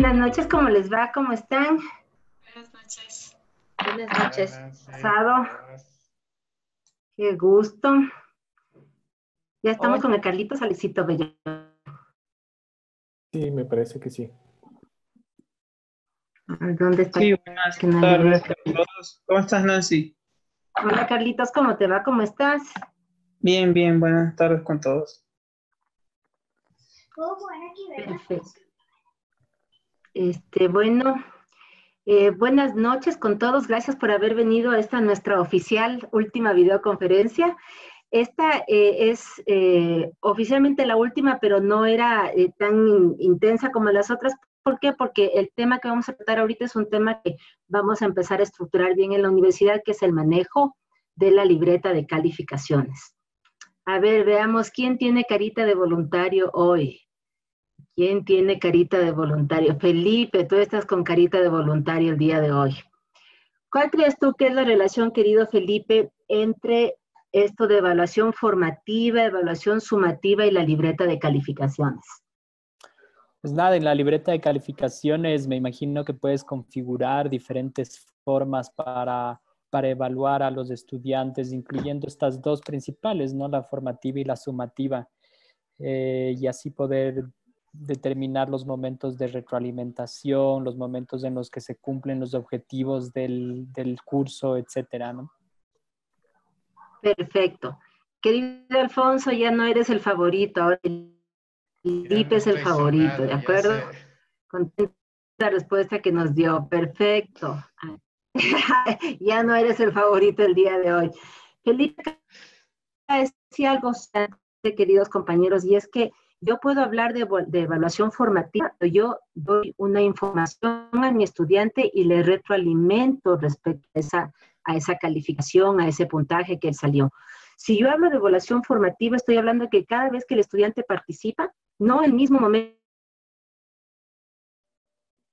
Buenas noches, ¿cómo les va? ¿Cómo están? Buenas noches. Buenas noches. Pasado, qué gusto. Ya estamos Hola. con el Carlitos Alecito Bello. Sí, me parece que sí. ¿Dónde está? Sí, buenas Que no le veo. tardes a todos. ¿Cómo estás, Nancy? Hola Carlitos, ¿cómo te va? ¿Cómo estás? Bien, bien, buenas tardes con todos. Perfecto. Bueno, buenas noches con todos. Gracias por haber venido a esta nuestra oficial última videoconferencia. Esta es oficialmente la última, pero no era tan intensa como las otras. ¿Por qué? Porque el tema que vamos a tratar ahorita es un tema que vamos a empezar a estructurar bien en la universidad, que es el manejo de la libreta de calificaciones. A ver, veamos, ¿quién tiene carita de voluntario hoy? ¿Quién tiene carita de voluntario? Felipe, tú estás con carita de voluntario el día de hoy. ¿Cuál crees tú que es la relación, querido Felipe, entre esto de evaluación formativa, evaluación sumativa y la libreta de calificaciones? Pues nada, en la libreta de calificaciones me imagino que puedes configurar diferentes formas para evaluar a los estudiantes, incluyendo estas dos principales, ¿no? La formativa y la sumativa, y así poder determinar los momentos de retroalimentación, los momentos en los que se cumplen los objetivos del curso, etcétera, ¿no? Perfecto. Querido Alfonso, ya no eres el favorito, ahora Ya Felipe no es el estoy favorito, ¿de sonado, ya acuerdo? sé. Contenta la respuesta que nos dio. Perfecto. Ya no eres el favorito el día de hoy. Felipe decía algo, queridos compañeros, y es que yo puedo hablar de evaluación formativa, yo doy una información a mi estudiante y le retroalimento respecto a esa calificación, a ese puntaje que él salió. Si yo hablo de evaluación formativa, estoy hablando de que cada vez que el estudiante participa, no el mismo momento,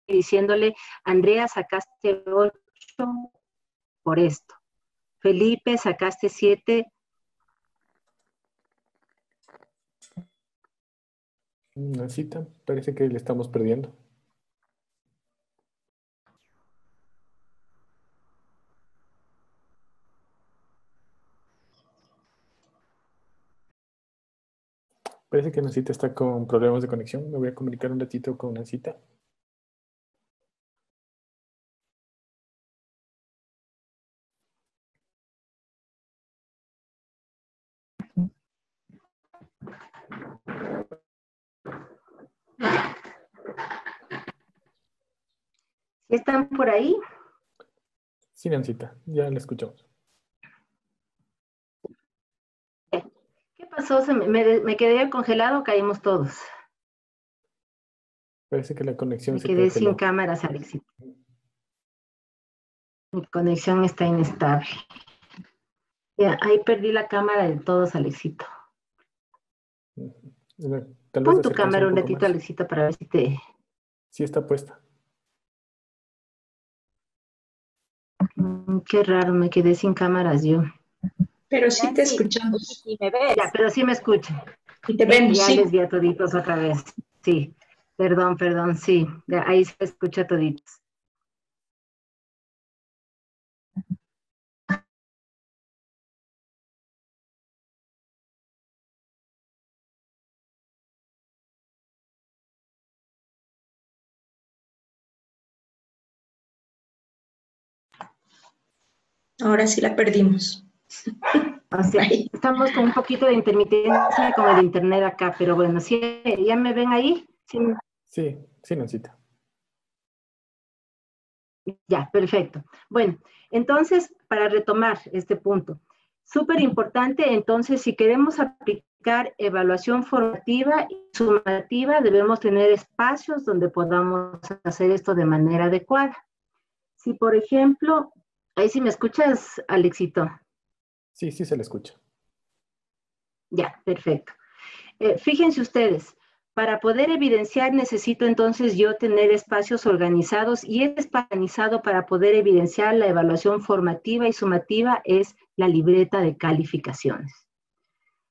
diciéndole, Andrea, sacaste 8 por esto. Felipe, sacaste 7. Una cita, parece que le estamos perdiendo. Parece que Nancita está con problemas de conexión. Me voy a comunicar un ratito con Nancita. ¿Están por ahí? Sí, Nancita, ya la escuchamos. ¿Qué pasó? ¿Me quedé congelado o caímos todos? Parece que la conexión Me se quedé sin congeló. cámaras, Alexito. Mi conexión está inestable. Ya, ahí perdí la cámara de todos, Alexito. Tal vez Pon tu acérquense cámara un un poco ratito, más. Alexito, para ver si te... Sí está puesta. Qué raro, me quedé sin cámaras yo. Pero sí te Nancy, escuchamos si me ves. Ya, pero sí me escuchan. y te vemos, Ya les sí. vi a toditos otra vez. Sí, perdón, sí. Ya, ahí se escucha toditos. Ahora sí la perdimos. O sea, Ahí. estamos con un poquito de intermitencia con el internet acá, pero bueno, ¿sí, ya me ven ahí? Sí, Sí, Nancita. ya, perfecto. Bueno, entonces, para retomar este punto, súper importante, entonces, si queremos aplicar evaluación formativa y sumativa, debemos tener espacios donde podamos hacer esto de manera adecuada. Si, por ejemplo, ahí sí me escuchas, Alexito. Sí, se le escucha. Ya, perfecto. Fíjense ustedes, para poder evidenciar necesito entonces yo tener espacios organizados y el espacio organizado para poder evidenciar la evaluación formativa y sumativa es la libreta de calificaciones.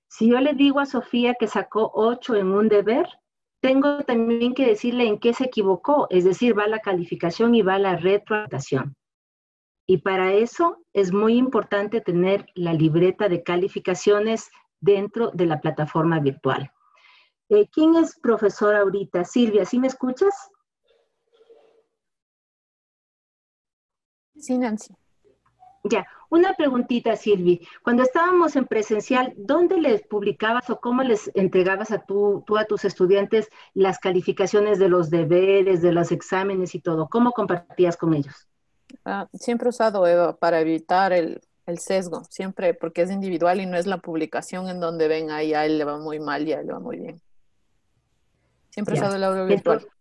Si yo le digo a Sofía que sacó 8 en un deber, tengo también que decirle en qué se equivocó, es decir, va la calificación y va la retroalimentación. Y para eso es muy importante tener la libreta de calificaciones dentro de la plataforma virtual. ¿Quién es profesor ahorita? Silvia, ¿sí me escuchas? Sí, Nancy. Ya, una preguntita, Silvi. Cuando estábamos en presencial, ¿dónde les publicabas o cómo les entregabas a tú a tus estudiantes las calificaciones de los deberes, de los exámenes y todo? ¿Cómo compartías con ellos? Siempre he usado Eva para evitar el sesgo, siempre porque es individual y no es la publicación en donde ven ahí a él le va muy mal y a él le va muy bien. Siempre he Ya. usado el aula virtual. Entonces,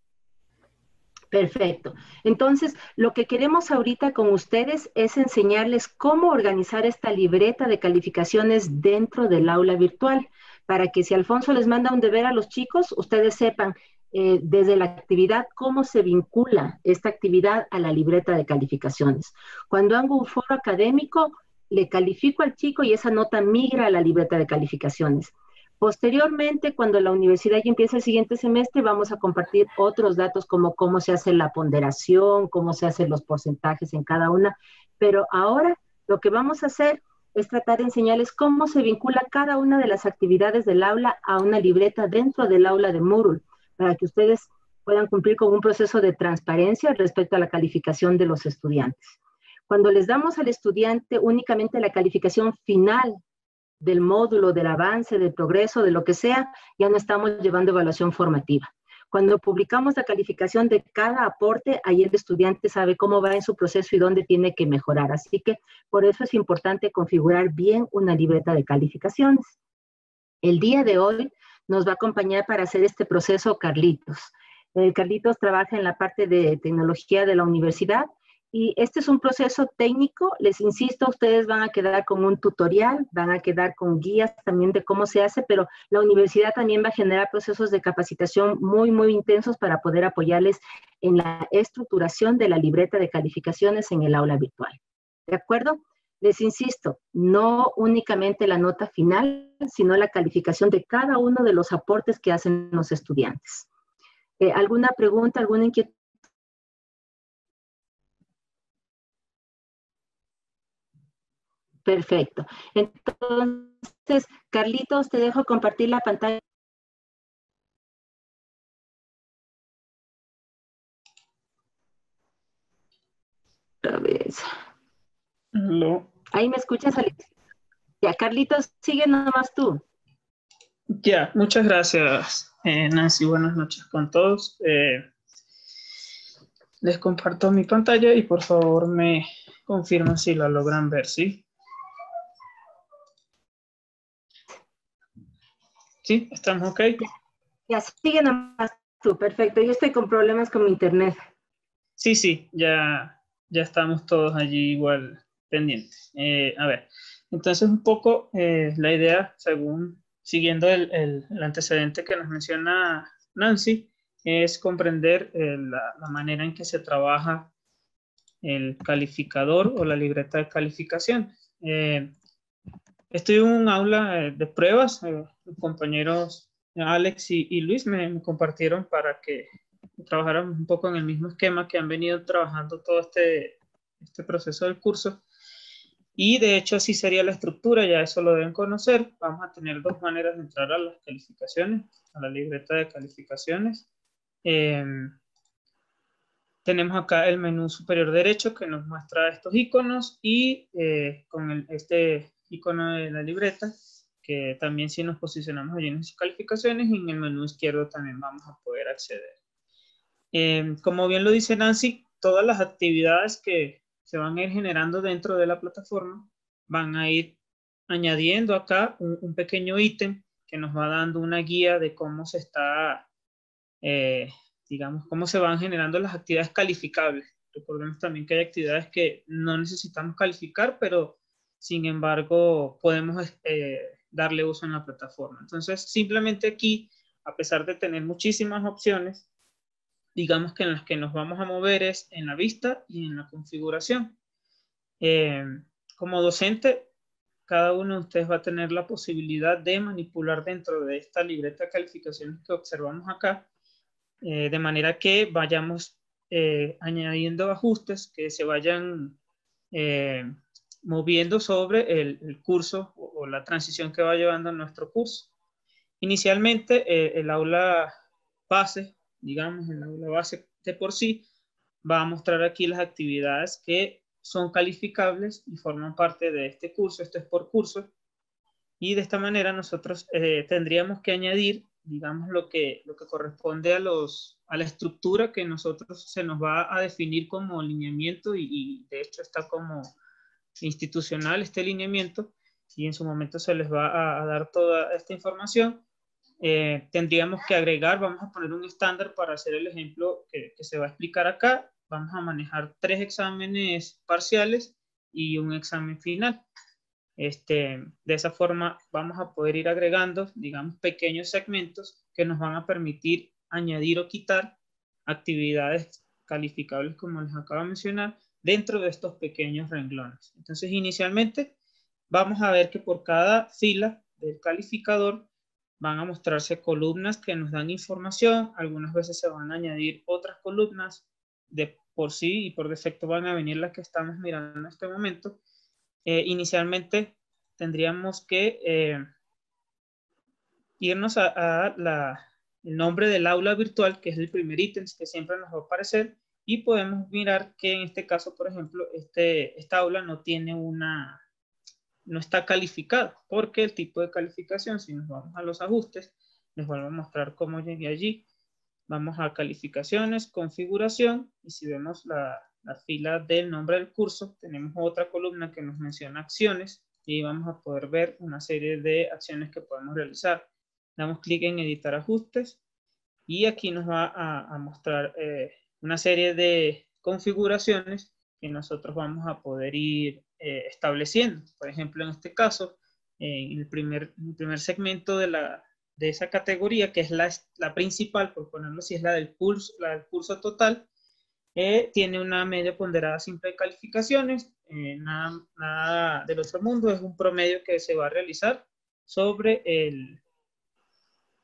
perfecto. Entonces, lo que queremos ahorita con ustedes es enseñarles cómo organizar esta libreta de calificaciones dentro del aula virtual, para que si Alfonso les manda un deber a los chicos, ustedes sepan desde la actividad cómo se vincula esta actividad a la libreta de calificaciones. Cuando hago un foro académico, le califico al chico y esa nota migra a la libreta de calificaciones. Posteriormente, cuando la universidad ya empieza el siguiente semestre, vamos a compartir otros datos como cómo se hace la ponderación, cómo se hacen los porcentajes en cada una. Pero ahora lo que vamos a hacer es tratar de enseñarles cómo se vincula cada una de las actividades del aula a una libreta dentro del aula de Moodle, para que ustedes puedan cumplir con un proceso de transparencia respecto a la calificación de los estudiantes. Cuando les damos al estudiante únicamente la calificación final del módulo, del avance, del progreso, de lo que sea, ya no estamos llevando evaluación formativa. Cuando publicamos la calificación de cada aporte, ahí el estudiante sabe cómo va en su proceso y dónde tiene que mejorar. Así que por eso es importante configurar bien una libreta de calificaciones. El día de hoy nos va a acompañar para hacer este proceso Carlitos. Carlitos trabaja en la parte de tecnología de la universidad y este es un proceso técnico. Les insisto, ustedes van a quedar con un tutorial, van a quedar con guías también de cómo se hace, pero la universidad también va a generar procesos de capacitación muy, muy intensos para poder apoyarles en la estructuración de la libreta de calificaciones en el aula virtual. ¿De acuerdo? Les insisto, no únicamente la nota final, sino la calificación de cada uno de los aportes que hacen los estudiantes. ¿Alguna pregunta, alguna inquietud? Perfecto. Entonces, Carlitos, te dejo compartir la pantalla. Otra vez. Hello. ¿Ahí me escuchas, Alex? Ya, Carlitos, sigue nomás tú. Ya, muchas gracias, Nancy. Buenas noches con todos. Les comparto mi pantalla y por favor me confirman si la logran ver, ¿sí? ¿Sí? ¿Estamos ok? Ya, sigue nomás tú, perfecto. Yo estoy con problemas con mi internet. Sí, ya estamos todos allí igual pendientes. A ver, entonces un poco la idea, siguiendo el antecedente que nos menciona Nancy, es comprender la manera en que se trabaja el calificador o la libreta de calificación. Estoy en un aula de pruebas, mis compañeros Alex y Luis me compartieron para que trabajáramos un poco en el mismo esquema que han venido trabajando todo este proceso del curso. Y de hecho así sería la estructura, ya eso lo deben conocer. Vamos a tener dos maneras de entrar a las calificaciones, a la libreta de calificaciones. Tenemos acá el menú superior derecho que nos muestra estos iconos y con este icono de la libreta, que también si nos posicionamos allí en las calificaciones, y en el menú izquierdo también vamos a poder acceder. Como bien lo dice Nancy, todas las actividades que se van a ir generando dentro de la plataforma van a ir añadiendo acá un pequeño ítem que nos va dando una guía de cómo se está, digamos, cómo se van generando las actividades calificables. Recordemos también que hay actividades que no necesitamos calificar, pero sin embargo podemos darle uso en la plataforma. Entonces, simplemente aquí, a pesar de tener muchísimas opciones, digamos que en las que nos vamos a mover es en la vista y en la configuración. Como docente, cada uno de ustedes va a tener la posibilidad de manipular dentro de esta libreta de calificaciones que observamos acá de manera que vayamos añadiendo ajustes que se vayan moviendo sobre el curso o la transición que va llevando nuestro curso. Inicialmente, el aula base, digamos, el aula base de por sí, va a mostrar aquí las actividades que son calificables y forman parte de este curso. Esto es por curso. Y de esta manera nosotros tendríamos que añadir, digamos, lo que corresponde a la estructura que nosotros se nos va a definir como lineamiento y de hecho está como institucional este lineamiento y en su momento se les va a dar toda esta información. Tendríamos que agregar, vamos a poner un estándar para hacer el ejemplo que se va a explicar acá. Vamos a manejar 3 exámenes parciales y un examen final. De esa forma vamos a poder ir agregando, digamos, pequeños segmentos que nos van a permitir añadir o quitar actividades calificables, como les acabo de mencionar, dentro de estos pequeños renglones. Entonces, inicialmente, vamos a ver que por cada fila del calificador van a mostrarse columnas que nos dan información. Algunas veces se van a añadir otras columnas de por sí y por defecto van a venir las que estamos mirando en este momento. Inicialmente tendríamos que irnos a el nombre del aula virtual, que es el primer ítem que siempre nos va a aparecer, y podemos mirar que en este caso, por ejemplo, esta aula no tiene no está calificada, porque el tipo de calificación, si nos vamos a los ajustes, les vuelvo a mostrar cómo llegué allí. Vamos a calificaciones, configuración, y si vemos la fila del nombre del curso, tenemos otra columna que nos menciona acciones, y vamos a poder ver una serie de acciones que podemos realizar. Damos clic en editar ajustes, y aquí nos va a mostrar una serie de configuraciones que nosotros vamos a poder ir estableciendo. Por ejemplo, en este caso, en el primer segmento de esa categoría, que es la principal, por ponerlo así, es la del curso total, tiene una media ponderada simple de calificaciones, nada del otro mundo, es un promedio que se va a realizar sobre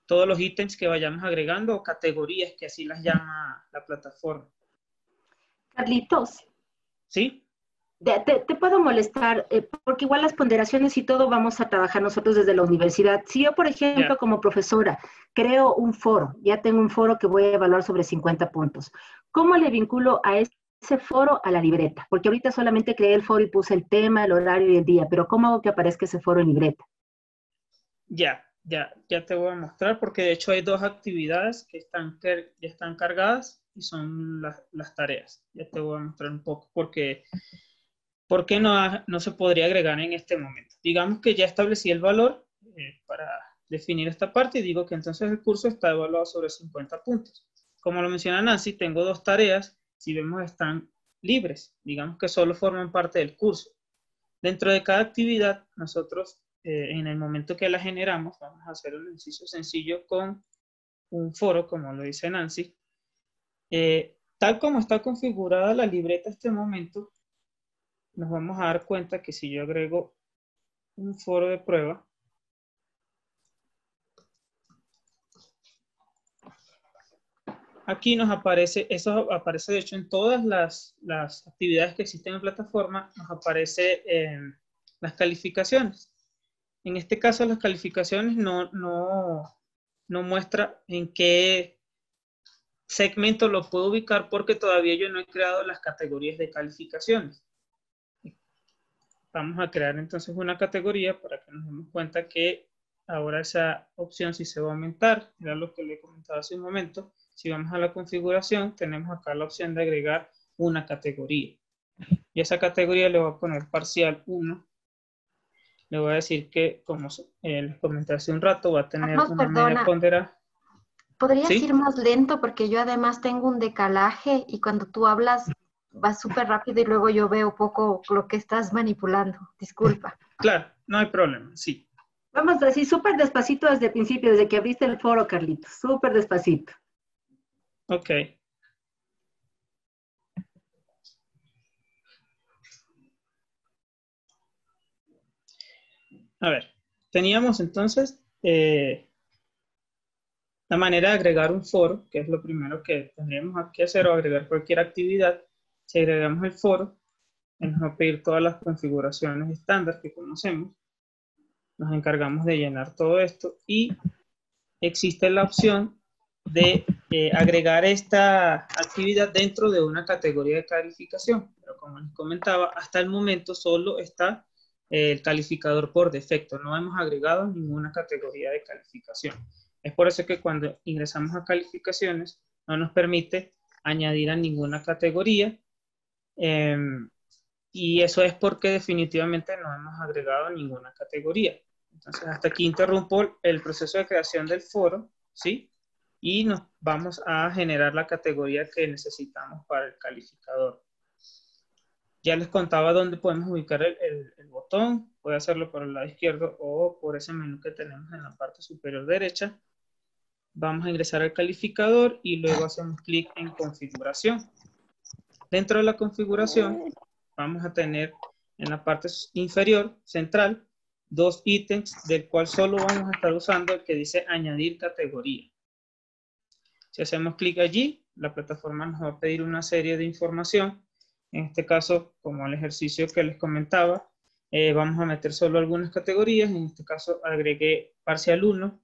todos los ítems que vayamos agregando o categorías, que así las llama la plataforma. Carlitos, ¿Sí? te puedo molestar, porque igual las ponderaciones y todo vamos a trabajar nosotros desde la universidad. Si yo, por ejemplo, como profesora, creo un foro, ya tengo un foro que voy a evaluar sobre 50 puntos, ¿cómo le vinculo a ese foro a la libreta? Porque ahorita solamente creé el foro y puse el tema, el horario y el día, pero ¿cómo hago que aparezca ese foro en libreta? Ya te voy a mostrar, porque de hecho hay 2 actividades que ya están cargadas y son las tareas. Ya te voy a mostrar un poco ¿por qué no se podría agregar en este momento? Digamos que ya establecí el valor para definir esta parte y digo que entonces el curso está evaluado sobre 50 puntos. Como lo menciona Nancy, tengo 2 tareas, si vemos están libres, digamos que solo forman parte del curso. Dentro de cada actividad, nosotros en el momento que la generamos, vamos a hacer un ejercicio sencillo con un foro, como lo dice Nancy. Tal como está configurada la libreta en este momento, nos vamos a dar cuenta que si yo agrego un foro de prueba, aquí nos aparece, eso aparece de hecho en todas las actividades que existen en la plataforma, nos aparece las calificaciones. En este caso las calificaciones no muestra en qué segmento lo puedo ubicar porque todavía yo no he creado las categorías de calificaciones. Vamos a crear entonces una categoría para que nos demos cuenta que ahora esa opción sí se va a aumentar. Era lo que le he comentado hace un momento. Si vamos a la configuración, tenemos acá la opción de agregar una categoría. Y esa categoría le voy a poner parcial 1. Le voy a decir que, como les comenté hace un rato, va a tener Carlos, una media ponderada. ¿Podrías ¿Sí? ir más lento? Porque yo además tengo un decalaje y cuando tú hablas vas súper rápido y luego yo veo poco lo que estás manipulando. Disculpa. Claro, no hay problema, sí. Vamos así súper despacito desde el principio, desde que abriste el foro, Carlitos, súper despacito. Ok. A ver, teníamos entonces La manera de agregar un foro, que es lo primero que tendríamos que hacer, o agregar cualquier actividad, si agregamos el foro, nos va a pedir todas las configuraciones estándar que conocemos. Nos encargamos de llenar todo esto y existe la opción de agregar esta actividad dentro de una categoría de calificación. Pero como les comentaba, hasta el momento solo está el calificador por defecto. No hemos agregado ninguna categoría de calificación. Es por eso que cuando ingresamos a calificaciones no nos permite añadir a ninguna categoría. Y eso es porque definitivamente no hemos agregado ninguna categoría. Entonces, hasta aquí interrumpo el proceso de creación del foro, ¿sí? Y nos vamos a generar la categoría que necesitamos para el calificador. Ya les contaba dónde podemos ubicar el botón. Puede hacerlo por el lado izquierdo o por ese menú que tenemos en la parte superior derecha. Vamos a ingresar al calificador y luego hacemos clic en configuración. Dentro de la configuración vamos a tener en la parte inferior central dos ítems del cual solo vamos a estar usando el que dice añadir categoría. Si hacemos clic allí, la plataforma nos va a pedir una serie de información. En este caso, como el ejercicio que les comentaba, vamos a meter solo algunas categorías. En este caso agregué parcial 1.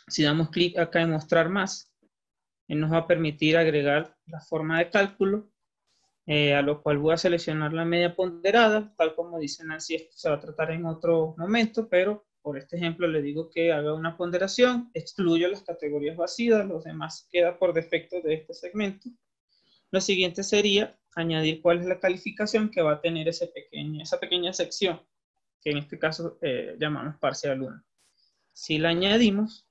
Si damos clic acá en mostrar más, nos va a permitir agregar la forma de cálculo, a lo cual voy a seleccionar la media ponderada, tal como dice Nancy, esto se va a tratar en otro momento, pero por este ejemplo le digo que haga una ponderación, excluyo las categorías vacías, los demás queda por defecto de este segmento. Lo siguiente sería añadir cuál es la calificación que va a tener esa pequeña sección, que en este caso llamamos parcial 1. Si la añadimos,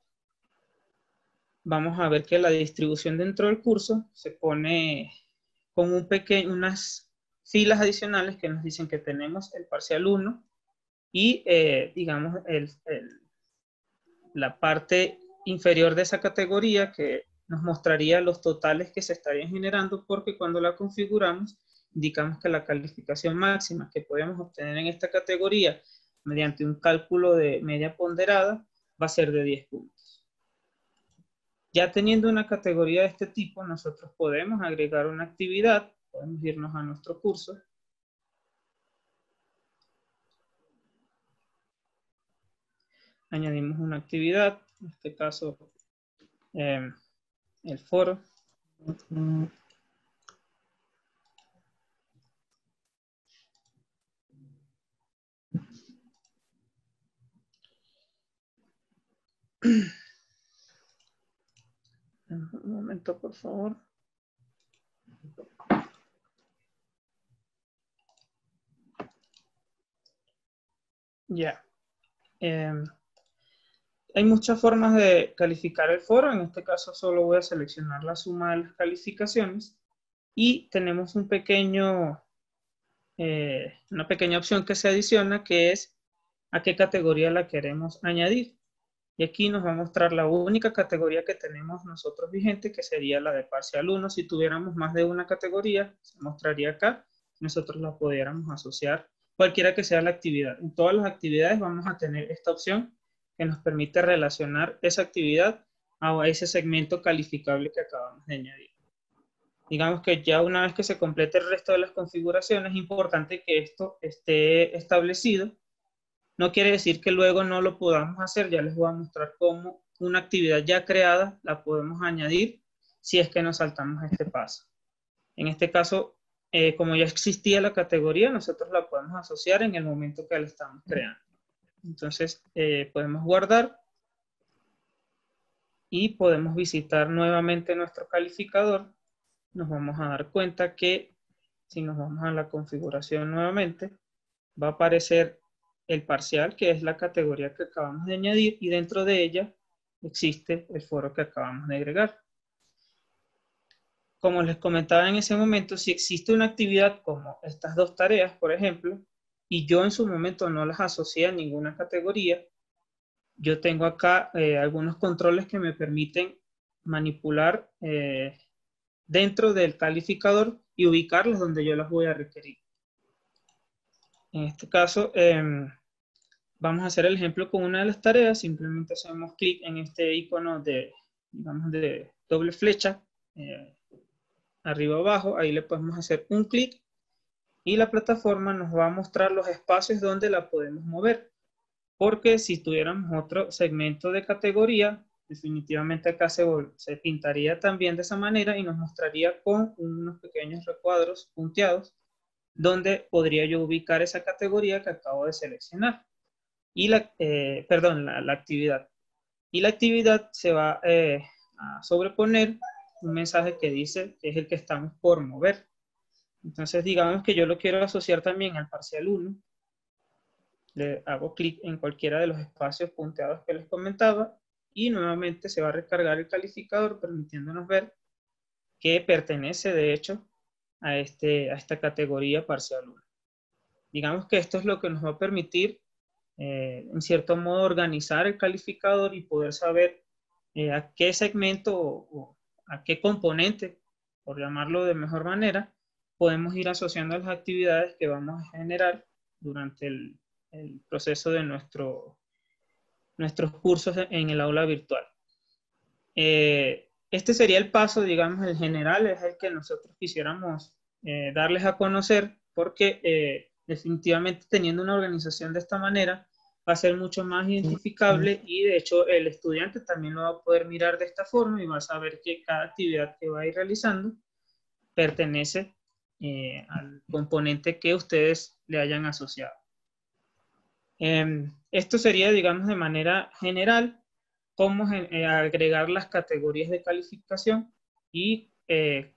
vamos a ver que la distribución dentro del curso se pone con unas filas adicionales que nos dicen que tenemos el parcial 1 y, digamos, la parte inferior de esa categoría que nos mostraría los totales que se estarían generando, porque cuando la configuramos indicamos que la calificación máxima que podemos obtener en esta categoría mediante un cálculo de media ponderada va a ser de 10 puntos. Ya teniendo una categoría de este tipo, nosotros podemos agregar una actividad, podemos irnos a nuestro curso. Añadimos una actividad, en este caso el foro. Un momento, por favor. Ya. Hay muchas formas de calificar el foro. En este caso solo voy a seleccionar la suma de las calificaciones. Y tenemos una pequeña opción que se adiciona, que es a qué categoría la queremos añadir. Y aquí nos va a mostrar la única categoría que tenemos nosotros vigente, que sería la de parcial 1. Si tuviéramos más de una categoría, se mostraría acá. Nosotros la pudiéramos asociar, cualquiera que sea la actividad. En todas las actividades vamos a tener esta opción que nos permite relacionar esa actividad a ese segmento calificable que acabamos de añadir. Digamos que ya una vez que se complete el resto de las configuraciones, es importante que esto esté establecido. No quiere decir que luego no lo podamos hacer. Ya les voy a mostrar cómo una actividad ya creada la podemos añadir si es que nos saltamos este paso. En este caso, como ya existía la categoría, nosotros la podemos asociar en el momento que la estamos creando. Entonces, podemos guardar y podemos visitar nuevamente nuestro calificador. Nos vamos a dar cuenta que si nos vamos a la configuración nuevamente, va a aparecer el parcial, que es la categoría que acabamos de añadir, y dentro de ella existe el foro que acabamos de agregar. Como les comentaba en ese momento, si existe una actividad como estas dos tareas, por ejemplo, y yo en su momento no las asocié a ninguna categoría, yo tengo acá algunos controles que me permiten manipular dentro del calificador y ubicarlas donde yo las voy a requerir. En este caso, vamos a hacer el ejemplo con una de las tareas. Simplemente hacemos clic en este icono de digamos, de doble flecha, arriba abajo, ahí le podemos hacer un clic y la plataforma nos va a mostrar los espacios donde la podemos mover. Porque si tuviéramos otro segmento de categoría, definitivamente acá se pintaría también de esa manera y nos mostraría con unos pequeños recuadros punteados donde podría yo ubicar esa categoría que acabo de seleccionar. Y la actividad. Y la actividad se va a sobreponer un mensaje que dice que es el que estamos por mover. Entonces, digamos que yo lo quiero asociar también al parcial 1. Le hago clic en cualquiera de los espacios punteados que les comentaba y nuevamente se va a recargar el calificador permitiéndonos ver que pertenece de hecho a esta categoría parcial 1. Digamos que esto es lo que nos va a permitir en cierto modo organizar el calificador y poder saber a qué segmento o a qué componente, por llamarlo de mejor manera, podemos ir asociando las actividades que vamos a generar durante el proceso de nuestros cursos en el aula virtual. Este sería el paso, digamos, el general, es el que nosotros quisiéramos darles a conocer, porque definitivamente teniendo una organización de esta manera va a ser mucho más identificable y de hecho el estudiante también lo va a poder mirar de esta forma y va a saber que cada actividad que va a ir realizando pertenece al componente que ustedes le hayan asociado. Esto sería, digamos, de manera general, cómo agregar las categorías de calificación y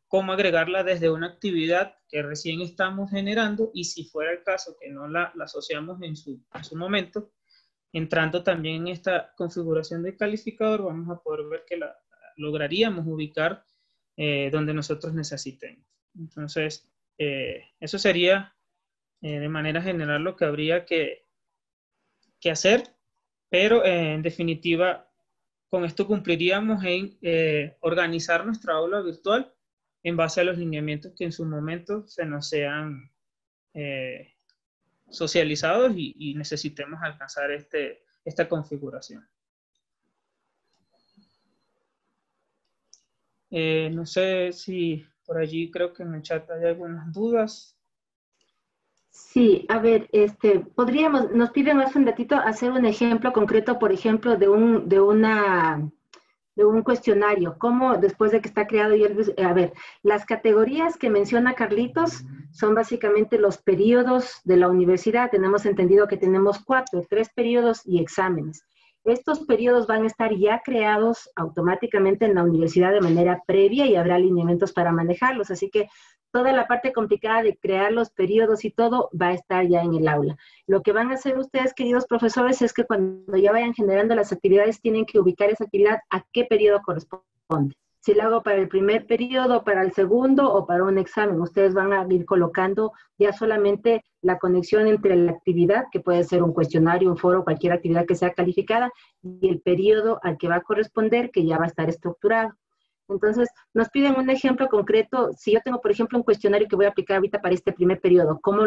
cómo agregarla desde una actividad que recién estamos generando y si fuera el caso que no la asociamos en su momento, entrando también en esta configuración de calificador, vamos a poder ver que la lograríamos ubicar donde nosotros necesitemos. Entonces, eso sería de manera general lo que habría que hacer, pero en definitiva, con esto cumpliríamos en organizar nuestra aula virtual en base a los lineamientos que en su momento se nos sean socializados y necesitemos alcanzar esta configuración. No sé si por allí creo que en el chat hay algunas dudas. Sí, a ver, nos piden hace un ratito hacer un ejemplo concreto, por ejemplo, de un cuestionario, como después de que está creado ya a ver, las categorías que menciona Carlitos son básicamente los periodos de la universidad. Tenemos entendido que tenemos 3 periodos y exámenes. Estos periodos van a estar ya creados automáticamente en la universidad de manera previa y habrá lineamientos para manejarlos, así que toda la parte complicada de crear los periodos y todo va a estar ya en el aula. Lo que van a hacer ustedes, queridos profesores, es que cuando ya vayan generando las actividades, tienen que ubicar esa actividad a qué periodo corresponde. Si lo hago para el primer periodo, para el segundo o para un examen, ustedes van a ir colocando ya solamente la conexión entre la actividad, que puede ser un cuestionario, un foro, cualquier actividad que sea calificada, y el periodo al que va a corresponder, que ya va a estar estructurado. Entonces, nos piden un ejemplo concreto. Si yo tengo, por ejemplo, un cuestionario que voy a aplicar ahorita para este primer periodo, ¿cómo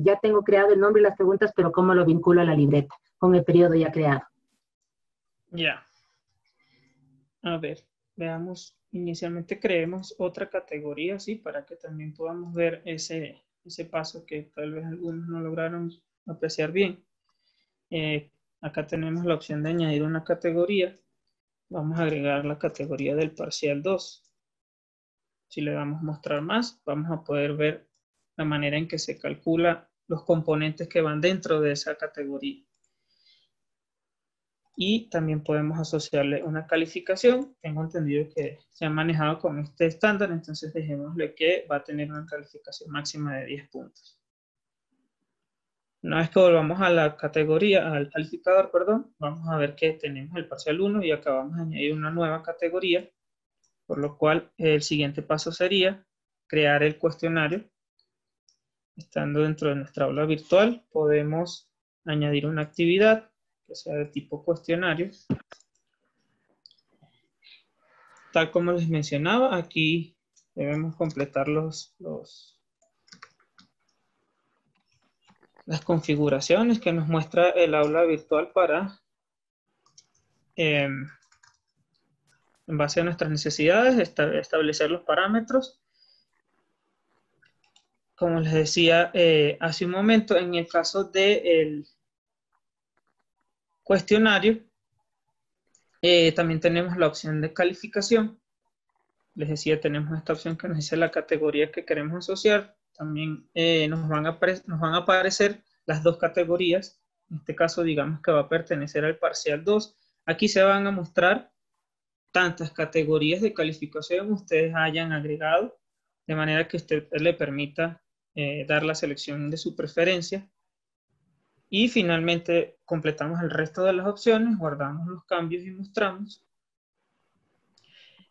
ya tengo creado el nombre y las preguntas, pero cómo lo vinculo a la libreta con el periodo ya creado? Ya. A ver, veamos. Inicialmente creemos otra categoría, ¿sí? Para que también podamos ver ese paso que tal vez algunos no lograron apreciar bien. Acá tenemos la opción de añadir una categoría. Vamos a agregar la categoría del parcial 2. Si le damos mostrar más, vamos a poder ver la manera en que se calcula los componentes que van dentro de esa categoría. Y también podemos asociarle una calificación. Tengo entendido que se ha manejado con este estándar, entonces dejémosle que va a tener una calificación máxima de 10 puntos. Una vez que volvamos a la categoría, al calificador, perdón, vamos a ver que tenemos el parcial 1 y acá vamos a añadir una nueva categoría, por lo cual el siguiente paso sería crear el cuestionario. Estando dentro de nuestra aula virtual, podemos añadir una actividad que sea de tipo cuestionario. Tal como les mencionaba, aquí debemos completar las configuraciones que nos muestra el aula virtual para en base a nuestras necesidades, establecer los parámetros. Como les decía hace un momento, en el caso del cuestionario, también tenemos la opción de calificación. Les decía, tenemos esta opción que nos dice la categoría que queremos asociar. También nos van a aparecer las dos categorías. En este caso, digamos que va a pertenecer al parcial 2. Aquí se van a mostrar tantas categorías de calificación ustedes hayan agregado, de manera que usted le permita dar la selección de su preferencia. Y finalmente completamos el resto de las opciones, guardamos los cambios y mostramos.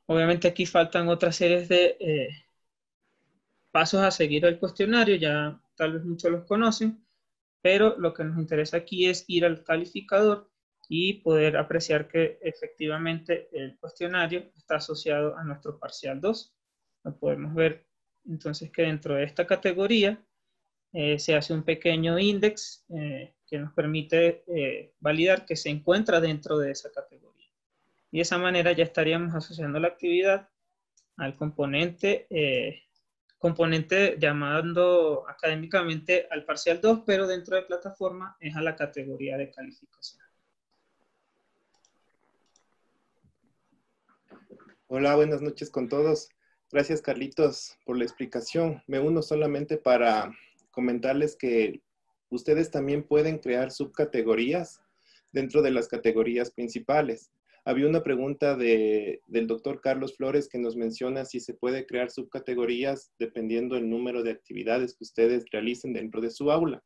Obviamente aquí faltan otras series de pasos a seguir al cuestionario, ya tal vez muchos los conocen, pero lo que nos interesa aquí es ir al calificador y poder apreciar que efectivamente el cuestionario está asociado a nuestro parcial 2. Lo podemos ver entonces que dentro de esta categoría se hace un pequeño índice que nos permite validar que se encuentra dentro de esa categoría. Y de esa manera ya estaríamos asociando la actividad al componente llamando académicamente al parcial 2, pero dentro de plataforma es a la categoría de calificación. Hola, buenas noches con todos. Gracias, Carlitos, por la explicación. Me uno solamente para comentarles que ustedes también pueden crear subcategorías dentro de las categorías principales. Había una pregunta del doctor Carlos Flores que nos menciona si se puede crear subcategorías dependiendo del número de actividades que ustedes realicen dentro de su aula.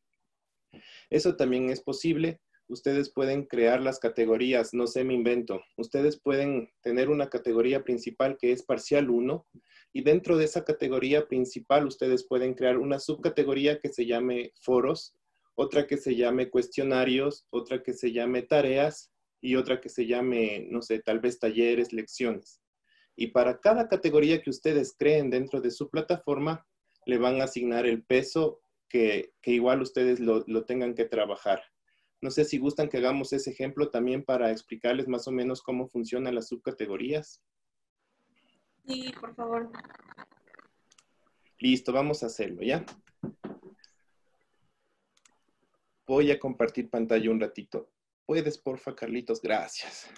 Eso también es posible. Ustedes pueden crear las categorías, no sé, me invento. Ustedes pueden tener una categoría principal que es parcial 1 y dentro de esa categoría principal ustedes pueden crear una subcategoría que se llame foros, otra que se llame cuestionarios, otra que se llame tareas y otra que se llame, no sé, tal vez talleres, lecciones. Y para cada categoría que ustedes creen dentro de su plataforma, le van a asignar el peso que igual ustedes lo tengan que trabajar. No sé si gustan que hagamos ese ejemplo también para explicarles más o menos cómo funcionan las subcategorías. Sí, por favor. Listo, vamos a hacerlo, ¿ya? Voy a compartir pantalla un ratito. ¿Puedes, porfa, Carlitos? Gracias.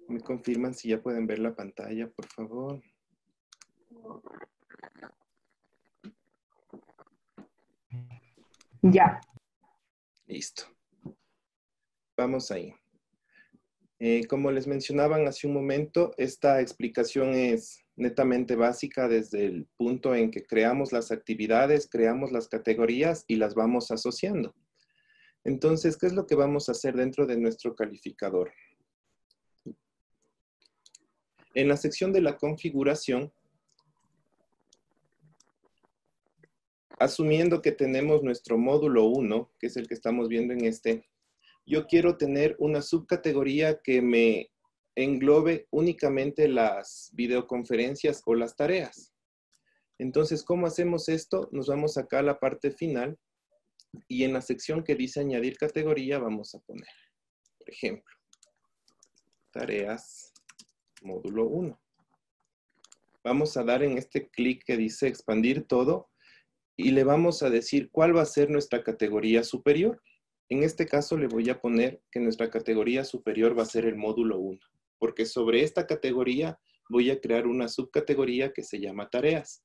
¿Me confirman si ya pueden ver la pantalla, por favor? Ya. Listo. Vamos ahí. Como les mencionaban hace un momento, esta explicación es netamente básica desde el punto en que creamos las actividades, creamos las categorías y las vamos asociando. Entonces, ¿qué es lo que vamos a hacer dentro de nuestro calificador? En la sección de la configuración, asumiendo que tenemos nuestro módulo 1, que es el que estamos viendo en este, yo quiero tener una subcategoría que me englobe únicamente las videoconferencias o las tareas. Entonces, ¿cómo hacemos esto? Nos vamos acá a la parte final y en la sección que dice añadir categoría vamos a poner, por ejemplo, tareas módulo 1. Vamos a dar en este clic que dice expandir todo y le vamos a decir cuál va a ser nuestra categoría superior. En este caso le voy a poner que nuestra categoría superior va a ser el módulo 1, porque sobre esta categoría voy a crear una subcategoría que se llama tareas.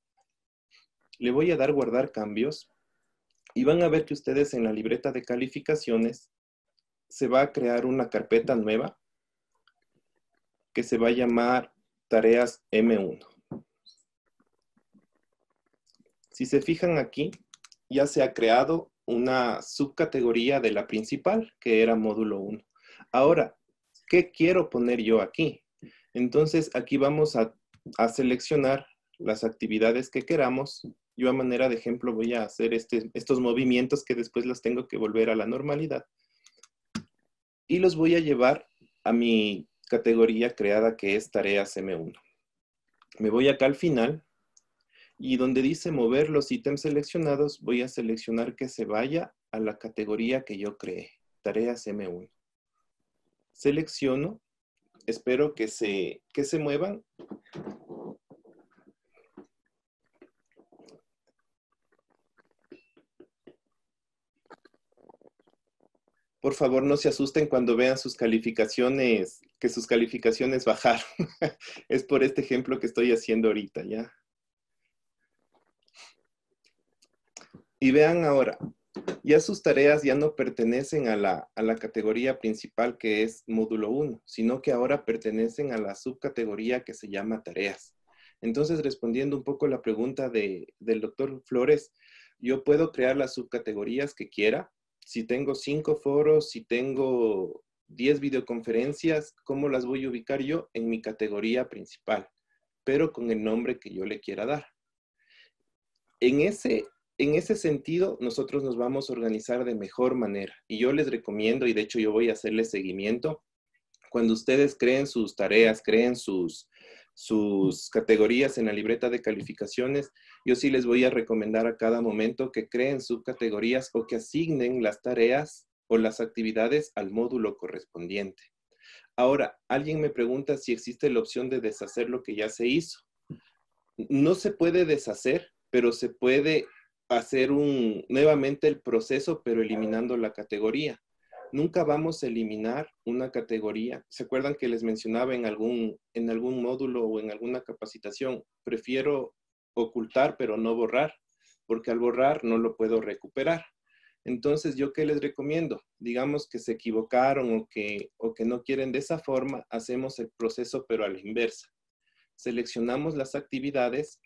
Le voy a dar guardar cambios y van a ver que ustedes en la libreta de calificaciones se va a crear una carpeta nueva que se va a llamar tareas M1. Si se fijan aquí, ya se ha creado una subcategoría de la principal, que era módulo 1. Ahora, ¿qué quiero poner yo aquí? Entonces, aquí vamos a seleccionar las actividades que queramos. Yo a manera de ejemplo voy a hacer estos movimientos que después los tengo que volver a la normalidad. Y los voy a llevar a mi categoría creada que es tareas M1. Me voy acá al final y donde dice mover los ítems seleccionados, voy a seleccionar que se vaya a la categoría que yo creé, tareas M1. Selecciono, espero que se muevan. Por favor, no se asusten cuando vean sus calificaciones, que sus calificaciones bajaron. Es por este ejemplo que estoy haciendo ahorita, ¿ya? Y vean ahora, ya sus tareas ya no pertenecen a la categoría principal que es módulo 1, sino que ahora pertenecen a la subcategoría que se llama tareas. Entonces, respondiendo un poco la pregunta del doctor Flores, yo puedo crear las subcategorías que quiera. Si tengo 5 foros, si tengo 10 videoconferencias, ¿cómo las voy a ubicar yo? En mi categoría principal, pero con el nombre que yo le quiera dar. En ese sentido, nosotros nos vamos a organizar de mejor manera. Y yo les recomiendo, y de hecho yo voy a hacerles seguimiento, cuando ustedes creen sus tareas, creen sus categorías en la libreta de calificaciones, yo sí les voy a recomendar a cada momento que creen subcategorías o que asignen las tareas o las actividades al módulo correspondiente. Ahora, alguien me pregunta si existe la opción de deshacer lo que ya se hizo. No se puede deshacer, pero se puede hacer nuevamente el proceso, pero eliminando la categoría. Nunca vamos a eliminar una categoría. ¿Se acuerdan que les mencionaba en algún módulo o en alguna capacitación? Prefiero ocultar, pero no borrar, porque al borrar no lo puedo recuperar. Entonces, ¿yo qué les recomiendo? Digamos que se equivocaron o que no quieren de esa forma, hacemos el proceso, pero a la inversa. Seleccionamos las actividades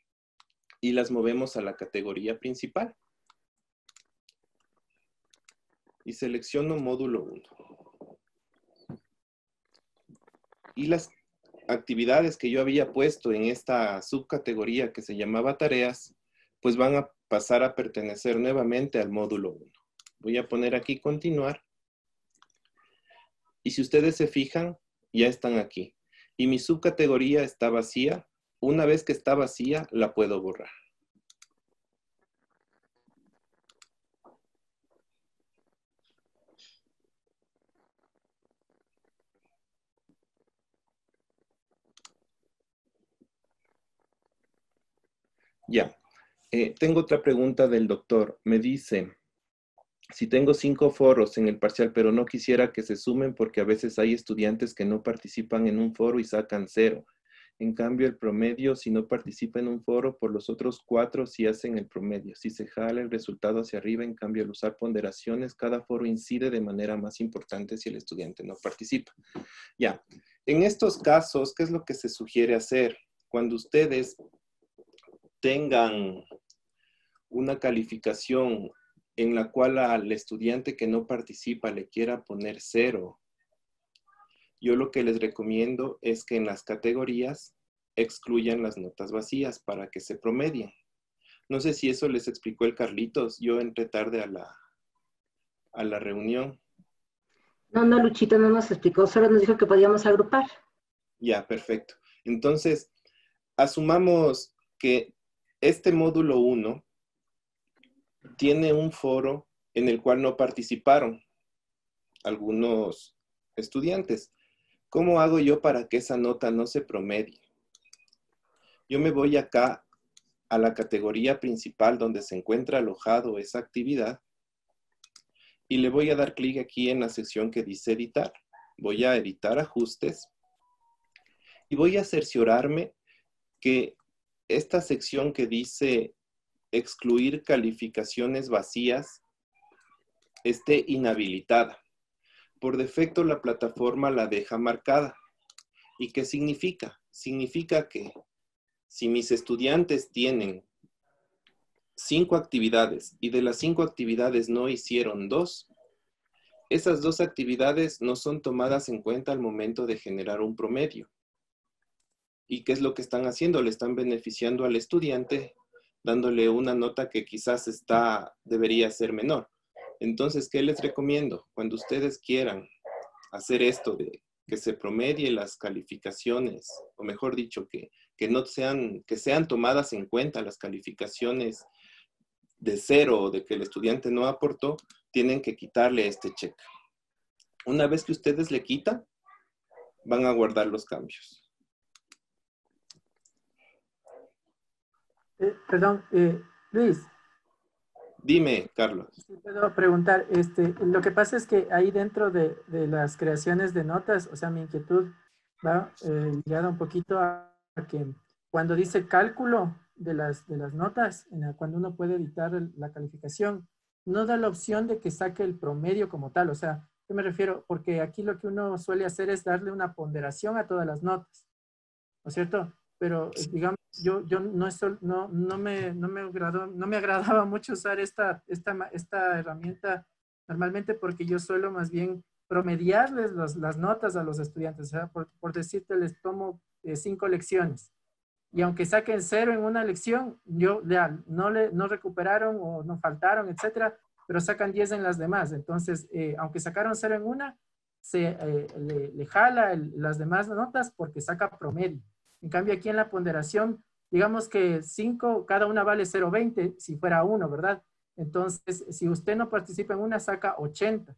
y las movemos a la categoría principal. Y selecciono módulo 1. Y las actividades que yo había puesto en esta subcategoría que se llamaba tareas, pues van a pasar a pertenecer nuevamente al módulo 1. Voy a poner aquí continuar. Y si ustedes se fijan, ya están aquí. Y mi subcategoría está vacía. Una vez que está vacía, la puedo borrar. Ya. Tengo otra pregunta del doctor. Me dice, si tengo 5 foros en el parcial, pero no quisiera que se sumen porque a veces hay estudiantes que no participan en un foro y sacan 0. En cambio, el promedio, si no participa en un foro, por los otros 4 sí hacen el promedio. Si se jala el resultado hacia arriba, en cambio, al usar ponderaciones, cada foro incide de manera más importante si el estudiante no participa. Ya. En estos casos, ¿qué es lo que se sugiere hacer? Cuando ustedes tengan una calificación en la cual al estudiante que no participa le quiera poner 0, yo lo que les recomiendo es que en las categorías excluyan las notas vacías para que se promedien. No sé si eso les explicó el Carlitos. Yo entré tarde a la reunión. No, Luchito no nos explicó, solo nos dijo que podíamos agrupar. Ya, perfecto. Entonces, asumamos que este módulo 1 tiene un foro en el cual no participaron algunos estudiantes. ¿Cómo hago yo para que esa nota no se promedie? Yo me voy acá a la categoría principal donde se encuentra alojado esa actividad y le voy a dar clic aquí en la sección que dice editar. Voy a editar ajustes y voy a cerciorarme que esta sección que dice excluir calificaciones vacías esté inhabilitada. Por defecto la plataforma la deja marcada. ¿Y qué significa? Significa que si mis estudiantes tienen 5 actividades y de las 5 actividades no hicieron 2, esas dos actividades no son tomadas en cuenta al momento de generar un promedio. ¿Y qué es lo que están haciendo? Le están beneficiando al estudiante, dándole una nota que quizás debería ser menor. Entonces, ¿qué les recomiendo? Cuando ustedes quieran hacer esto de que se promedie las calificaciones, o mejor dicho, que sean tomadas en cuenta las calificaciones de 0 o de que el estudiante no aportó, tienen que quitarle este check. Una vez que ustedes le quitan, van a guardar los cambios. Perdón, Luis. Dime, Carlos. Si puedo preguntar, lo que pasa es que ahí dentro de las creaciones de notas, o sea, mi inquietud va ligada un poquito a que cuando dice cálculo de las notas, cuando uno puede editar la calificación, no da la opción de que saque el promedio como tal. O sea, ¿qué me refiero? Porque aquí lo que uno suele hacer es darle una ponderación a todas las notas, ¿no es cierto? Pero digamos, yo no me agradaba mucho usar esta herramienta normalmente, porque yo suelo más bien promediarles las notas a los estudiantes. O sea, por decirte, les tomo 5 lecciones. Y aunque saquen 0 en una lección, no recuperaron o no faltaron, etcétera, pero sacan 10 en las demás. Entonces, aunque sacaron 0 en una, le jala las demás notas porque saca promedio. En cambio, aquí en la ponderación, digamos que 5, cada una vale 0.20, si fuera 1, ¿verdad? Entonces, si usted no participa en una, saca 80.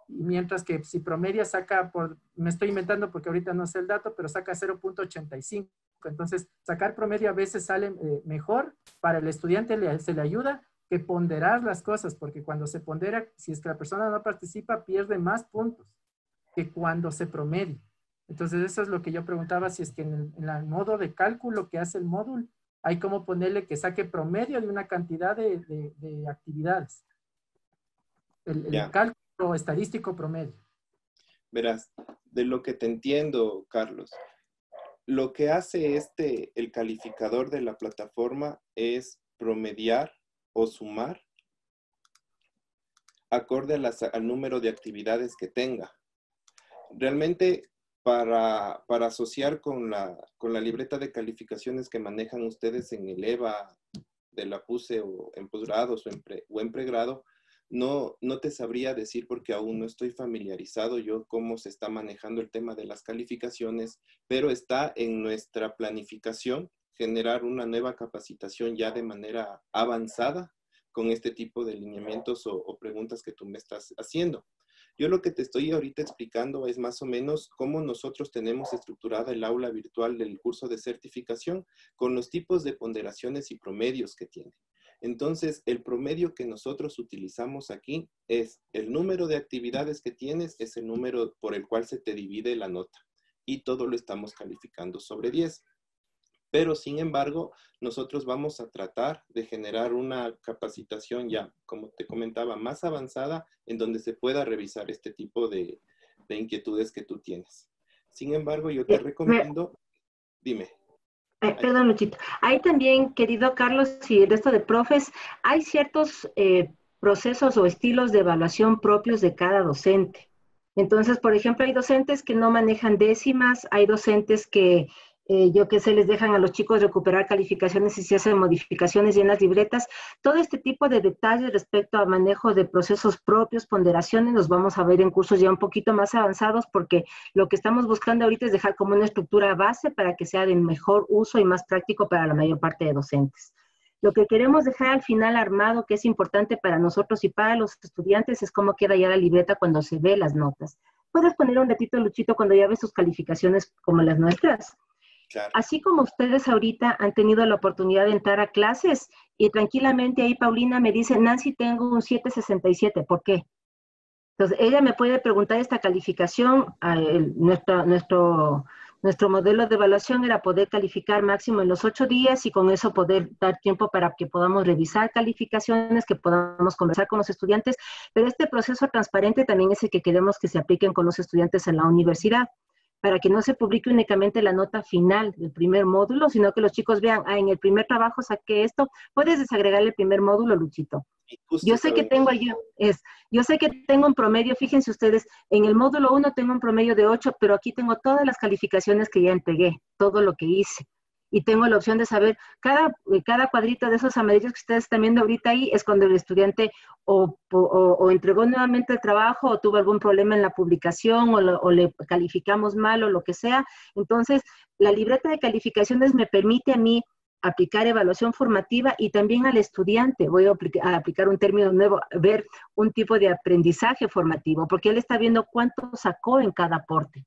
Mientras que si promedia, saca, me estoy inventando porque ahorita no sé el dato, pero saca 0.85. Entonces, sacar promedio a veces sale mejor para el estudiante, se le ayuda que ponderar las cosas, porque cuando se pondera, si es que la persona no participa, pierde más puntos que cuando se promedia. Entonces, eso es lo que yo preguntaba, si es que en el modo de cálculo que hace el módulo, hay como ponerle que saque promedio de una cantidad de actividades. El cálculo estadístico promedio. Verás, de lo que te entiendo, Carlos, lo que hace el calificador de la plataforma es promediar o sumar acorde al número de actividades que tenga. Realmente, para asociar con la libreta de calificaciones que manejan ustedes en el EVA de la PUSE o en posgrados o en pregrado, no te sabría decir porque aún no estoy familiarizado yo cómo se está manejando el tema de las calificaciones, pero está en nuestra planificación generar una nueva capacitación ya de manera avanzada con este tipo de lineamientos o preguntas que tú me estás haciendo. Yo lo que te estoy ahorita explicando es más o menos cómo nosotros tenemos estructurada el aula virtual del curso de certificación con los tipos de ponderaciones y promedios que tiene. Entonces, el promedio que nosotros utilizamos aquí es el número de actividades que tienes, es el número por el cual se te divide la nota. Y todo lo estamos calificando sobre 10. Pero, sin embargo, nosotros vamos a tratar de generar una capacitación ya, como te comentaba, más avanzada, en donde se pueda revisar este tipo de inquietudes que tú tienes. Sin embargo, yo te recomiendo, dime. Perdón, Luchito. Ahí también, querido Carlos y el resto de profes, hay ciertos procesos o estilos de evaluación propios de cada docente. Entonces, por ejemplo, hay docentes que no manejan décimas, hay docentes que, yo qué sé, les dejan a los chicos recuperar calificaciones y se hacen modificaciones y en las libretas. Todo este tipo de detalles respecto a manejo de procesos propios, ponderaciones, los vamos a ver en cursos ya un poquito más avanzados, porque lo que estamos buscando ahorita es dejar como una estructura base para que sea de mejor uso y más práctico para la mayor parte de docentes. Lo que queremos dejar al final armado, que es importante para nosotros y para los estudiantes, es cómo queda ya la libreta cuando se ve las notas. ¿Puedes poner un ratito, Luchito, cuando ya ves tus calificaciones como las nuestras? Claro. Así como ustedes ahorita han tenido la oportunidad de entrar a clases y tranquilamente ahí Paulina me dice, Nancy, tengo un 767, ¿por qué? Entonces, ella me puede preguntar esta calificación, nuestro modelo de evaluación era poder calificar máximo en los 8 días y con eso poder dar tiempo para que podamos revisar calificaciones, que podamos conversar con los estudiantes, pero este proceso transparente también es el que queremos que se apliquen con los estudiantes en la universidad, para que no se publique únicamente la nota final del primer módulo, sino que los chicos vean, en el primer trabajo saqué esto. ¿Puedes desagregar el primer módulo, Luchito? justo Yo sé que yo sé que tengo un promedio, fíjense ustedes, en el módulo 1 tengo un promedio de 8, pero aquí tengo todas las calificaciones que ya entregué, todo lo que hice. Y tengo la opción de saber, cada cuadrito de esos amarillos que ustedes están viendo ahorita ahí es cuando el estudiante o entregó nuevamente el trabajo o tuvo algún problema en la publicación o le calificamos mal o lo que sea. Entonces, la libreta de calificaciones me permite a mí aplicar evaluación formativa y también al estudiante, voy a aplicar un término nuevo, ver un tipo de aprendizaje formativo, porque él está viendo cuánto sacó en cada aporte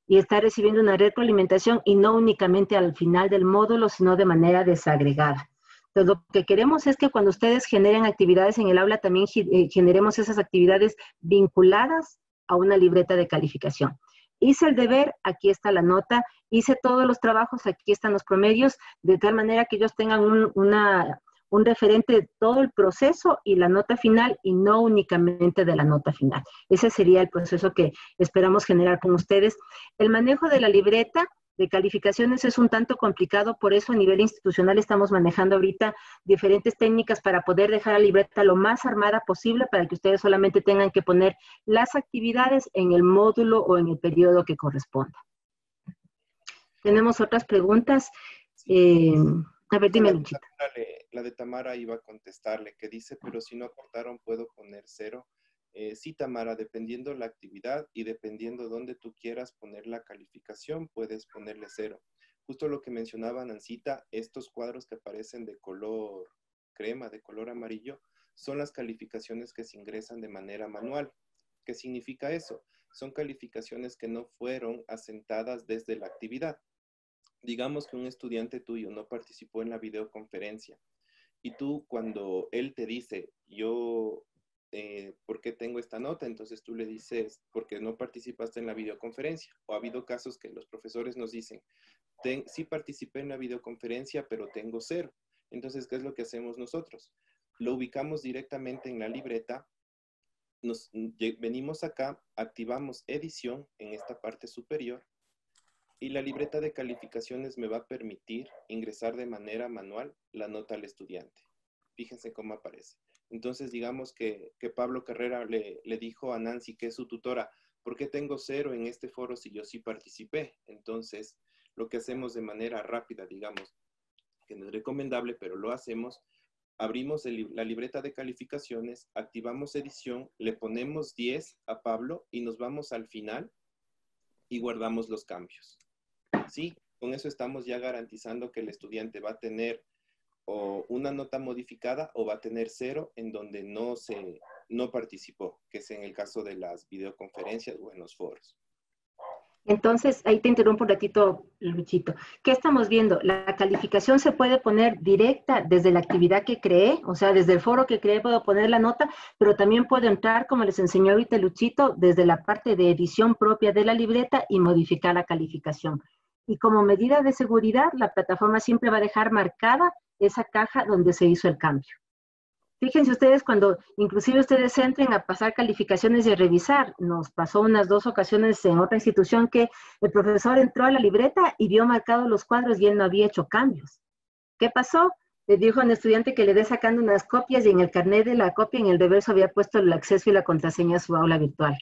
y está recibiendo una retroalimentación y no únicamente al final del módulo, sino de manera desagregada. Entonces, lo que queremos es que cuando ustedes generen actividades en el aula, también generemos esas actividades vinculadas a una libreta de calificación. Hice el deber, aquí está la nota, hice todos los trabajos, aquí están los promedios, de tal manera que ellos tengan un referente de todo el proceso y la nota final, y no únicamente de la nota final. Ese sería el proceso que esperamos generar con ustedes. El manejo de la libreta de calificaciones es un tanto complicado, por eso a nivel institucional estamos manejando ahorita diferentes técnicas para poder dejar la libreta lo más armada posible para que ustedes solamente tengan que poner las actividades en el módulo o en el periodo que corresponda. Tenemos otras preguntas. A ver, dime, Luchita. La de Tamara iba a contestarle, que dice, pero si no aportaron, ¿puedo poner 0? Sí, Tamara, dependiendo la actividad y dependiendo dónde tú quieras poner la calificación, puedes ponerle 0. Justo lo que mencionaba Nancita, estos cuadros que aparecen de color crema, de color amarillo, son las calificaciones que se ingresan de manera manual. ¿Qué significa eso? Son calificaciones que no fueron asentadas desde la actividad. Digamos que un estudiante tuyo no participó en la videoconferencia y tú, cuando él te dice, ¿por qué tengo esta nota? Entonces tú le dices, porque no participaste en la videoconferencia. O ha habido casos que los profesores nos dicen, sí participé en la videoconferencia, pero tengo 0. Entonces, ¿qué es lo que hacemos nosotros? Lo ubicamos directamente en la libreta, venimos acá, activamos edición en esta parte superior, y la libreta de calificaciones me va a permitir ingresar de manera manual la nota al estudiante. Fíjense cómo aparece. Entonces, digamos que Pablo Carrera le dijo a Nancy, que es su tutora, ¿por qué tengo 0 en este foro si yo sí participé? Entonces, lo que hacemos de manera rápida, digamos, que no es recomendable, pero lo hacemos, abrimos la libreta de calificaciones, activamos edición, le ponemos 10 a Pablo y nos vamos al final y guardamos los cambios. Sí, con eso estamos ya garantizando que el estudiante va a tener o una nota modificada o va a tener 0 en donde no participó, que es en el caso de las videoconferencias o en los foros. Entonces, ahí te interrumpo un ratito, Luchito. ¿Qué estamos viendo? La calificación se puede poner directa desde la actividad que creé, o sea, desde el foro que creé puedo poner la nota, pero también puedo entrar, como les enseñó ahorita Luchito, desde la parte de edición propia de la libreta y modificar la calificación. Y como medida de seguridad, la plataforma siempre va a dejar marcada esa caja donde se hizo el cambio. Fíjense ustedes, cuando inclusive ustedes entren a pasar calificaciones y a revisar, nos pasó unas 2 ocasiones en otra institución que el profesor entró a la libreta y vio marcados los cuadros y él no había hecho cambios. ¿Qué pasó? Le dijo a un estudiante que le dé sacando unas copias y en el carnet de la copia, en el reverso, había puesto el acceso y la contraseña a su aula virtual.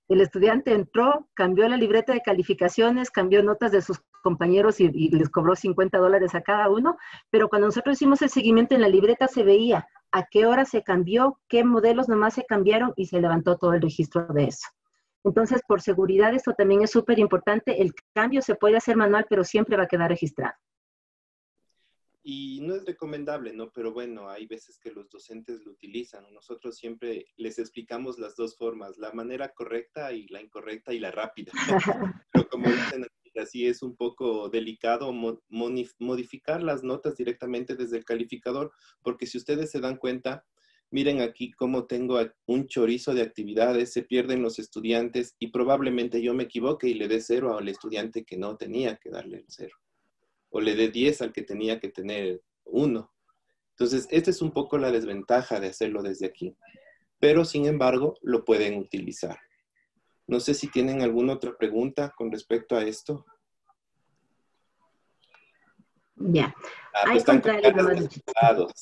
El estudiante entró, cambió la libreta de calificaciones, cambió notas de sus compañeros y les cobró $50 a cada uno, pero cuando nosotros hicimos el seguimiento en la libreta se veía a qué hora se cambió, qué modelos nomás se cambiaron y se levantó todo el registro de eso. Entonces, por seguridad, esto también es súper importante. El cambio se puede hacer manual, pero siempre va a quedar registrado. Y no es recomendable, ¿no? Pero bueno, hay veces que los docentes lo utilizan. Nosotros siempre les explicamos las dos formas, la manera correcta y la incorrecta y la rápida. Pero como dicen, así es un poco delicado modificar las notas directamente desde el calificador, porque si ustedes se dan cuenta, miren aquí cómo tengo un chorizo de actividades, se pierden los estudiantes y probablemente yo me equivoque y le dé 0 al estudiante que no tenía que darle el 0. O le dé 10 al que tenía que tener 1. Entonces, esta es un poco la desventaja de hacerlo desde aquí. Pero, sin embargo, lo pueden utilizar. No sé si tienen alguna otra pregunta con respecto a esto. Ya. Pues están con caras de asustados.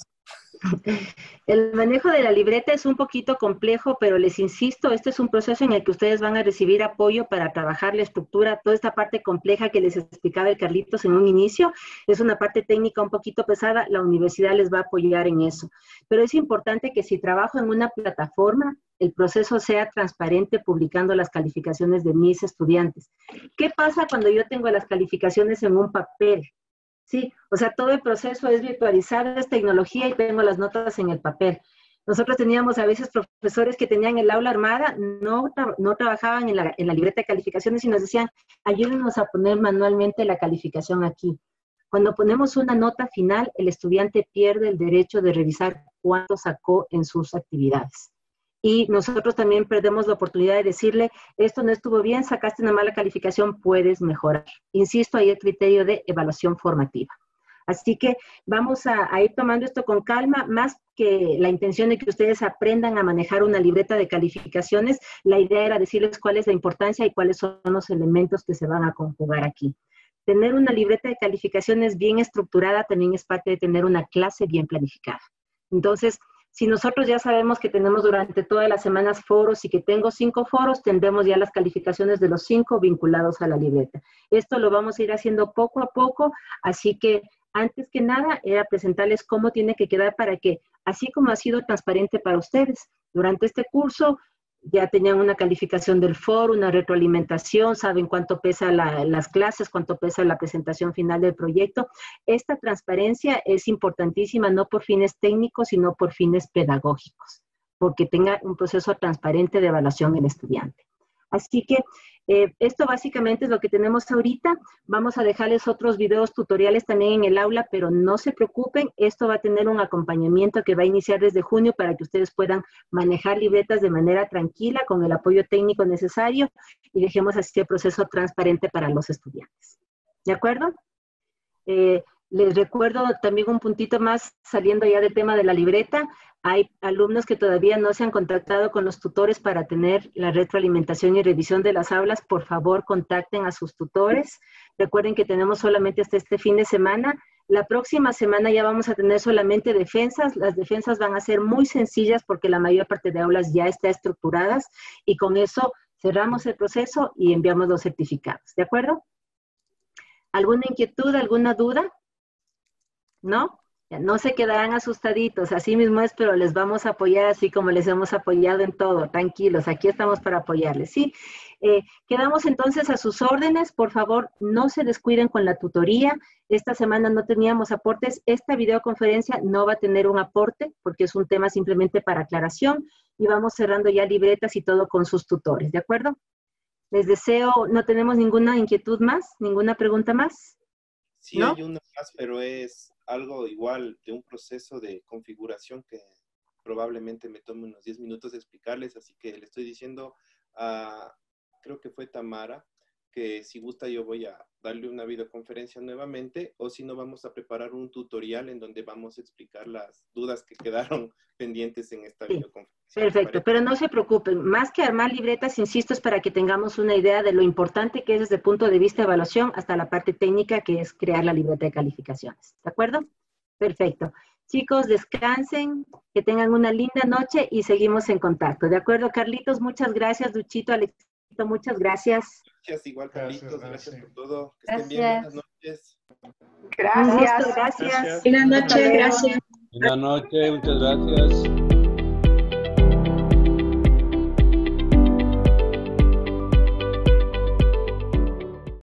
El manejo de la libreta es un poquito complejo, pero les insisto, este es un proceso en el que ustedes van a recibir apoyo para trabajar la estructura, toda esta parte compleja que les explicaba el Carlitos en un inicio, es una parte técnica un poquito pesada, la universidad les va a apoyar en eso. Pero es importante que si trabajo en una plataforma, el proceso sea transparente publicando las calificaciones de mis estudiantes. ¿Qué pasa cuando yo tengo las calificaciones en un papel? Sí, o sea, todo el proceso es virtualizado, es tecnología y tengo las notas en el papel. Nosotros teníamos a veces profesores que tenían el aula armada, no trabajaban en la libreta de calificaciones y nos decían, ayúdenos a poner manualmente la calificación aquí. Cuando ponemos una nota final, el estudiante pierde el derecho de revisar cuánto sacó en sus actividades. Y nosotros también perdemos la oportunidad de decirle, esto no estuvo bien, sacaste una mala calificación, puedes mejorar. Insisto, hay el criterio de evaluación formativa. Así que vamos a ir tomando esto con calma, más que la intención de que ustedes aprendan a manejar una libreta de calificaciones, la idea era decirles cuál es la importancia y cuáles son los elementos que se van a conjugar aquí. Tener una libreta de calificaciones bien estructurada también es parte de tener una clase bien planificada. Entonces, si nosotros ya sabemos que tenemos durante todas las semanas foros y que tengo 5 foros, tendremos ya las calificaciones de los 5 vinculados a la libreta. Esto lo vamos a ir haciendo poco a poco, así que antes que nada era presentarles cómo tiene que quedar para que, así como ha sido transparente para ustedes, durante este curso ya tenían una calificación del foro, una retroalimentación, saben cuánto pesa las clases, cuánto pesa la presentación final del proyecto. Esta transparencia es importantísima, no por fines técnicos, sino por fines pedagógicos, porque tenga un proceso transparente de evaluación el estudiante. Así que esto básicamente es lo que tenemos ahorita. Vamos a dejarles otros videos tutoriales también en el aula, pero no se preocupen, esto va a tener un acompañamiento que va a iniciar desde junio para que ustedes puedan manejar libretas de manera tranquila, con el apoyo técnico necesario, y dejemos así el proceso transparente para los estudiantes. ¿De acuerdo? Les recuerdo también un puntito más, saliendo ya del tema de la libreta. Hay alumnos que todavía no se han contactado con los tutores para tener la retroalimentación y revisión de las aulas. Por favor, contacten a sus tutores. Recuerden que tenemos solamente hasta este fin de semana. La próxima semana ya vamos a tener solamente defensas. Las defensas van a ser muy sencillas porque la mayor parte de aulas ya está estructuradas y con eso cerramos el proceso y enviamos los certificados. ¿De acuerdo? ¿Alguna inquietud, alguna duda? ¿No? Ya no se quedarán asustaditos, así mismo es, pero les vamos a apoyar así como les hemos apoyado en todo. Tranquilos, aquí estamos para apoyarles, ¿sí? Quedamos entonces a sus órdenes. Por favor, no se descuiden con la tutoría. Esta semana no teníamos aportes. Esta videoconferencia no va a tener un aporte porque es un tema simplemente para aclaración y vamos cerrando ya libretas y todo con sus tutores, ¿de acuerdo? Les deseo, no tenemos ninguna inquietud más, ninguna pregunta más. Sí, ¿no? Hay una más, pero es algo igual de un proceso de configuración que probablemente me tome unos 10 minutos de explicarles, así que le estoy diciendo a, creo que fue Tamara, que si gusta yo voy a darle una videoconferencia nuevamente, o si no vamos a preparar un tutorial en donde vamos a explicar las dudas que quedaron pendientes en esta videoconferencia. Perfecto, pero no se preocupen, más que armar libretas, insisto, es para que tengamos una idea de lo importante que es desde el punto de vista de evaluación hasta la parte técnica que es crear la libreta de calificaciones, ¿de acuerdo? Perfecto. Chicos, descansen, que tengan una linda noche y seguimos en contacto, ¿de acuerdo? Carlitos, muchas gracias. Luchito, Alexito, muchas gracias. Gracias, igual Carlitos, gracias por todo. Que estén bien, buenas noches. Gracias. Gracias. Buenas noches, gracias. Buenas noches, muchas gracias.